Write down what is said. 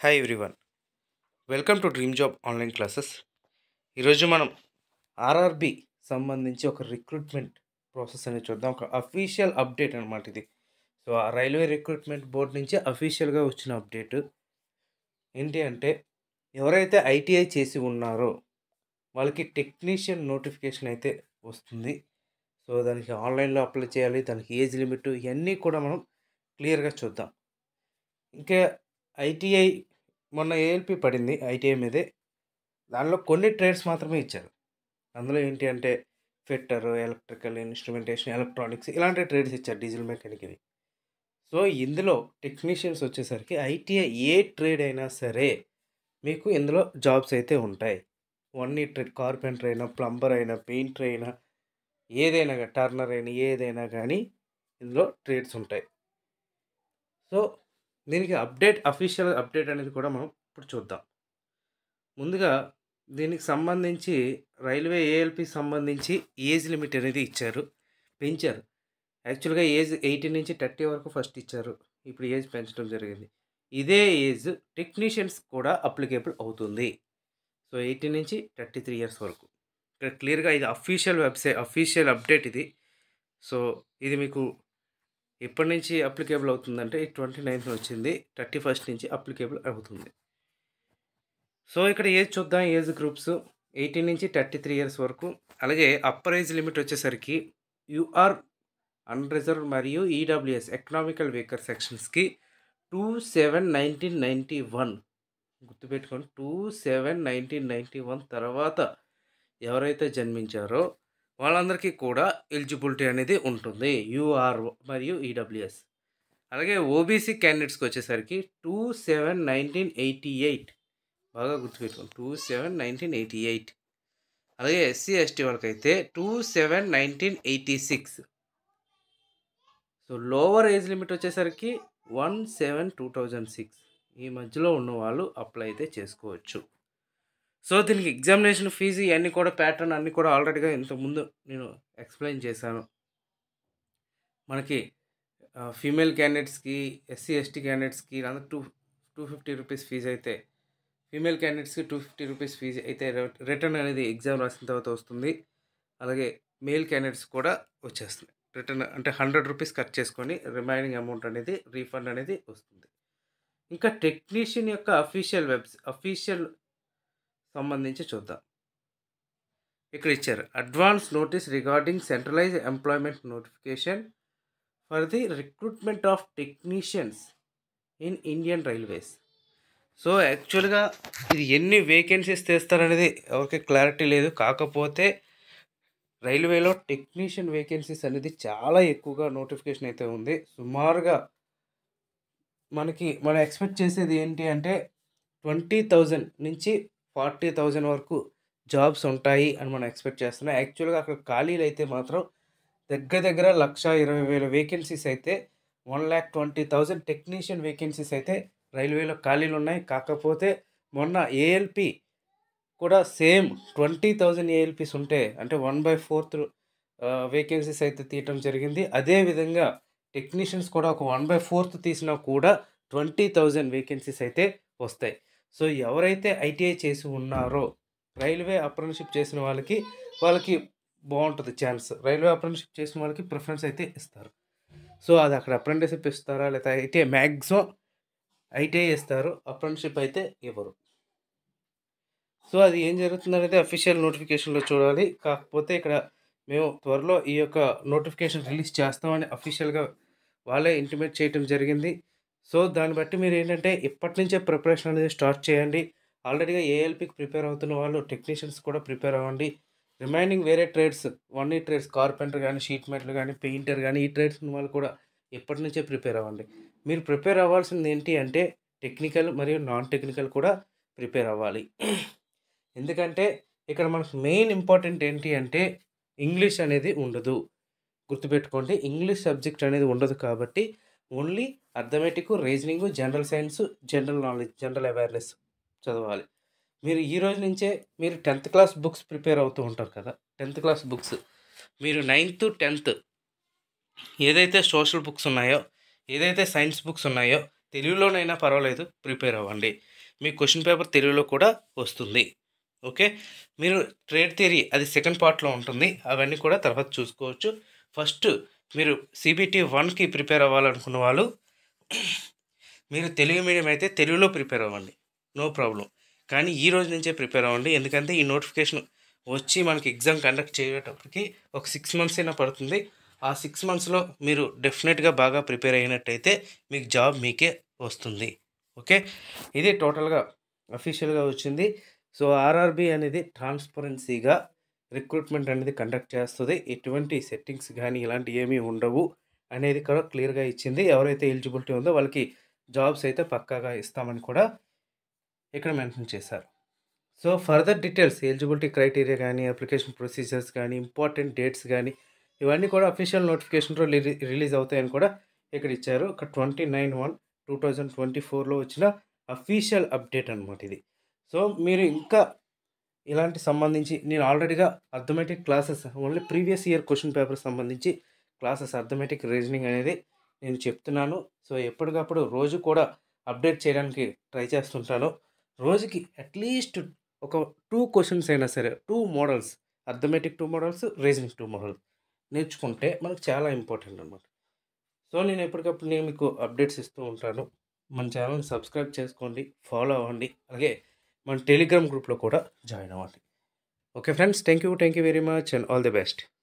Hi everyone, welcome to dream job online classes. ఈరోజు మనం RRB సంబంధించి ఒక రిక్రూట్మెంట్ ప్రాసెస్ అనేది చూద్దాం. ఒక అఫీషియల్ అప్డేట్ అనమాట ఇది. సో ఆ రైల్వే రిక్రూట్మెంట్ బోర్డ్ నుంచి అఫీషియల్గా వచ్చిన అప్డేట్ ఏంటి అంటే, ఎవరైతే ఐటీఐ చేసి ఉన్నారో వాళ్ళకి టెక్నీషియన్ నోటిఫికేషన్ అయితే వస్తుంది. సో దానికి ఆన్లైన్లో అప్లై చేయాలి, దానికి ఏజ్ లిమిట్, ఇవన్నీ కూడా మనం క్లియర్గా చూద్దాం. ఇంకా ఐటీఐ మొన్న ఏఎల్పి పడింది ఐటీఐ మీదే. దానిలో కొన్ని ట్రేడ్స్ మాత్రమే ఇచ్చారు. అందులో ఏంటి అంటే ఫిట్టర్, ఎలక్ట్రికల్, ఇన్స్ట్రుమెంటేషన్, ఎలక్ట్రానిక్స్ ఇలాంటి ట్రేడ్స్ ఇచ్చారు, డీజిల్ మెకానిక్ ఇవి. సో ఇందులో టెక్నీషియన్స్ వచ్చేసరికి ఐటీఐ ఏ ట్రేడ్ అయినా సరే మీకు ఇందులో జాబ్స్ అయితే ఉంటాయి. వన్ ఈ ట్రేడ్, కార్పెంటర్ అయినా, ప్లంబర్ అయినా, పెయింటర్ అయినా, ఏదైనా కానీ, టర్నర్ అయినా, ఏదైనా కానీ ఇందులో ట్రేడ్స్ ఉంటాయి. సో దీనికి అఫీషియల్ అప్డేట్ అనేది కూడా మనం ఇప్పుడు చూద్దాం. ముందుగా దీనికి సంబంధించి రైల్వే ఏఎల్పి సంబంధించి ఏజ్ లిమిట్ అనేది ఇచ్చారు, పెంచారు. యాక్చువల్గా ఏజ్ 18 నుంచి 30 వరకు ఫస్ట్ ఇచ్చారు, ఇప్పుడు ఏజ్ పెంచడం జరిగింది. ఇదే ఏజ్ టెక్నీషియన్స్ కూడా అప్లికేబుల్ అవుతుంది. సో 18 నుంచి 33 ఇయర్స్ వరకు. ఇక్కడ క్లియర్గా ఇది అఫీషియల్ అప్డేట్ ఇది. సో ఇది మీకు ఎప్పటి నుంచి అప్లికేబుల్ అవుతుందంటే 29th వచ్చింది, 31st నుంచి అప్లికేబుల్ అవుతుంది. సో ఇక్కడ ఏజ్ చూద్దాం. ఏజ్ గ్రూప్స్ 18 నుంచి 33 ఇయర్స్ వరకు. అలాగే అప్పర్ ఏజ్ లిమిట్ వచ్చేసరికి యూఆర్, అన్రిజర్వ్డ్ మరియు ఈడబ్ల్యూఎస్ ఎకనామికల్ వీకర్ సెక్షన్స్కి 27/1991 గుర్తుపెట్టుకోండి. 27/1991 తర్వాత ఎవరైతే జన్మించారో వాళ్ళందరికీ కూడా ఎలిజిబిలిటీ అనేది ఉంటుంది, యూఆర్ మరియు ఈడబ్ల్యూఎస్. అలాగే ఓబీసీ క్యాండిడేట్స్కి వచ్చేసరికి 27/1988 బాగా గుర్తుపెట్టుకోండి, 27/1988. అలాగే ఎస్సీ ఎస్టీ వాళ్ళకైతే 27/1986. సో లోవర్ ఏజ్ లిమిట్ వచ్చేసరికి 17/2006. ఈ మధ్యలో ఉన్న వాళ్ళు అప్లై అయితే చేసుకోవచ్చు. సో దీనికి ఎగ్జామినేషన్ ఫీజు ఇవన్నీ కూడా ప్యాటర్న్ అన్నీ కూడా ఆల్రెడీగా ఇంతకుముందు నేను ఎక్స్ప్లెయిన్ చేశాను. మనకి ఫీమేల్ క్యాండిడేట్స్కి, ఎస్సీ ఎస్టీ క్యాండిడేట్స్కి అందరూ 250 రూపీస్ ఫీజు అయితే, ఫీమేల్ క్యాండిడేట్స్కి 250 రూపీస్ ఫీజు అయితే రిటర్న్ అనేది ఎగ్జామ్ రాసిన తర్వాత వస్తుంది. అలాగే మేల్ క్యాండిడేట్స్ కూడా వచ్చేస్తుంది. రిటర్న్ అంటే 100 రూపీస్ కట్ చేసుకొని రిమైనింగ్ అమౌంట్ అనేది రీఫండ్ అనేది వస్తుంది. ఇంకా టెక్నీషియన్ యొక్క అఫీషియల్ సంబంధించి చూద్దాం. ఇక్కడ ఇచ్చారు advance notice regarding centralise employment notification for the recruitment of technicians in Indian railways. So యాక్చువల్గా ఇది ఎన్ని వేకెన్సీస్ తెస్తారనేది ఎవరికి క్లారిటీ లేదు. కాకపోతే రైల్వేలో టెక్నీషియన్ వేకెన్సీస్ అనేది చాలా ఎక్కువగా నోటిఫికేషన్ అయితే ఉంది. సుమారుగా మనం ఎక్స్పెక్ట్ చేసేది ఏంటి అంటే 20,000 నుంచి 40,000 వరకు జాబ్స్ ఉంటాయి అని మనం ఎక్స్పెక్ట్ చేస్తున్నాం. యాక్చువల్గా అక్కడ ఖాళీలు అయితే మాత్రం దగ్గర 1,20,000 వేకెన్సీస్ అయితే 1,20,000 టెక్నీషియన్ వేకెన్సీస్ అయితే రైల్వేలో ఖాళీలు ఉన్నాయి. కాకపోతే మొన్న ఏఎల్పి కూడా సేమ్ 20,000 ఏఎల్పీస్ ఉంటే అంటే 1/4 వేకెన్సీస్ అయితే తీయటం జరిగింది. అదేవిధంగా టెక్నీషియన్స్ కూడా ఒక 1/4 తీసినా కూడా 20,000 వేకెన్సీస్ అయితే వస్తాయి. సో ఎవరైతే ఐటీఐ చేసి ఉన్నారో రైల్వే అప్రెంటిస్‌షిప్ చేసిన వాళ్ళకి బాగుంటుంది ఛాన్స్. రైల్వే అప్రెంటిస్‌షిప్ చేసిన వాళ్ళకి ప్రిఫరెన్స్ అయితే ఇస్తారు. సో అది అక్కడ అప్రెంటిస్‌షిప్ ఇస్తారా లేదా ఐటీఐ, మ్యాక్సిమం ఐటీఐ ఇస్తారు, అప్రెంటిస్‌షిప్ అయితే ఇవ్వరు. సో అది ఏం జరుగుతుందనేది అఫీషియల్ నోటిఫికేషన్లో చూడాలి. కాకపోతే ఇక్కడ మేము త్వరలో ఈ యొక్క నోటిఫికేషన్ రిలీజ్ చేస్తామని అఫీషియల్గా వాళ్ళే ఇంటిమేట్ చేయటం జరిగింది. సో దాన్ని బట్టి మీరు ఏంటంటే ఇప్పటి నుంచే ప్రిపరేషన్ అనేది స్టార్ట్ చేయండి. ఆల్రెడీగా ఏఎల్పికి ప్రిపేర్ అవుతున్న వాళ్ళు టెక్నీషియన్స్ కూడా ప్రిపేర్ అవ్వండి. రిమైనింగ్ వేరే ట్రేడ్స్, వన్ ఈ ట్రేడ్స్, కార్పెంటర్ కానీ, షీట్ మెటల్ కానీ, పెయింటర్ కానీ, ఈ ట్రేడ్స్ ఉన్న వాళ్ళు కూడా ఇప్పటి నుంచే ప్రిపేర్ అవ్వండి. మీరు ప్రిపేర్ అవ్వాల్సింది ఏంటి అంటే టెక్నికల్ మరియు నాన్ టెక్నికల్ కూడా ప్రిపేర్ అవ్వాలి. ఎందుకంటే ఇక్కడ మనకు మెయిన్ ఇంపార్టెంట్ ఏంటి అంటే ఇంగ్లీష్ అనేది ఉండదు. గుర్తుపెట్టుకోండి, ఇంగ్లీష్ సబ్జెక్ట్ అనేది ఉండదు. కాబట్టి only arithmetic, reasoning, general science, general knowledge, general awareness చదవాలి. మీరు ఈ రోజు నుంచే మీరు 10th క్లాస్ బుక్స్ ప్రిపేర్ అవుతూ ఉంటారు కదా. 10th క్లాస్ బుక్స్ మీరు 9th, 10th ఏదైతే సోషల్ బుక్స్ ఉన్నాయో, ఏదైతే సైన్స్ బుక్స్ ఉన్నాయో తెలుగులోనైనా పర్వాలేదు ప్రిపేర్ అవ్వండి. మీ క్వెషన్ పేపర్ తెలుగులో కూడా వస్తుంది. ఓకే. మీరు ట్రేడ్ థియరీ అది సెకండ్ పార్ట్‌లో ఉంటుంది. అవన్నీ కూడా తర్వాత చూసుకోవచ్చు. ఫస్ట్ మీరు సీబీటీ 1కి ప్రిపేర్ అవ్వాలనుకున్న వాళ్ళు మీరు తెలుగు మీడియం అయితే తెలుగులో ప్రిపేర్ అవ్వండి. No problem. కానీ ఈ రోజు నుంచే ప్రిపేర్ అవ్వండి. ఎందుకంటే ఈ నోటిఫికేషన్ వచ్చి మనకి ఎగ్జామ్ కండక్ట్ చేసేటప్పటికి ఒక 6 మంత్స్ అయినా పడుతుంది. ఆ 6 మంత్స్‌లో మీరు డెఫినెట్‌గా బాగా ప్రిపేర్ అయినట్టయితే మీకు జాబ్ మీకే వస్తుంది. ఓకే. ఇది టోటల్‌గా అఫీషియల్‌గా వచ్చింది. సో, ఆర్ఆర్‌బీ అనేది ట్రాన్స్‌పరెన్సీగా రిక్రూట్మెంట్ అనేది కండక్ట్ చేస్తది. ఎటువంటి సెట్టింగ్స్ గానీ ఇలాంటివి ఏమీ ఉండవు అనేది కూడా క్లియర్‌గా ఇచ్చింది. ఎవరైతే ఎలిజిబిలిటీ ఉందో వాళ్ళకి జాబ్స్ అయితే పక్కాగా ఇస్తామని కూడా ఇక్కడ మెన్షన్ చేశారు. So, further details eligibility criteria గానీ, అప్లికేషన్ ప్రొసీజర్స్ గానీ, ఇంపార్టెంట్ డేట్స్ గానీ, ఇవన్నీ కూడా అఫీషియల్ నోటిఫికేషన్‌లో రిలీజ్ అవుతాయని కూడా ఇక్కడ ఇచ్చారు. ఒక 29/1/2024లో వచ్చిన అఫీషియల్ అప్డేట్ అనమాట ఇది. సో, మీరు ఇంకా ఇలాంటి సంబంధించి నేను ఆల్రెడీగా arithmetic classes only previous year question paper సంబంధించి క్లాసెస్ అర్థమెటిక్ రీజనింగ్ అనేది నేను చెప్తున్నాను. సో, ఎప్పటికప్పుడు రోజు కూడా అప్డేట్ చేయడానికి ట్రై చేస్తుంటాను. రోజుకి అట్‌లీస్ట్ ఒక 2 క్వెషన్స్ అయినా సరే 2 models arithmetic 2 models, reasoning 2 models నేర్చుకుంటే మనకు చాలా ఇంపార్టెంట్ అనమాట. సో, నేను ఎప్పటికప్పుడు నేను మీకు అప్డేట్స్ ఇస్తూ ఉంటాను. మన ఛానల్‌ని సబ్స్క్రైబ్ చేసుకోండి, ఫాలో అవ్వండి. అలాగే మన టెలిగ్రామ్ గ్రూప్‌లో కూడా జాయిన్ అవ్వండి. Okay friends. Thank you very much and all the best.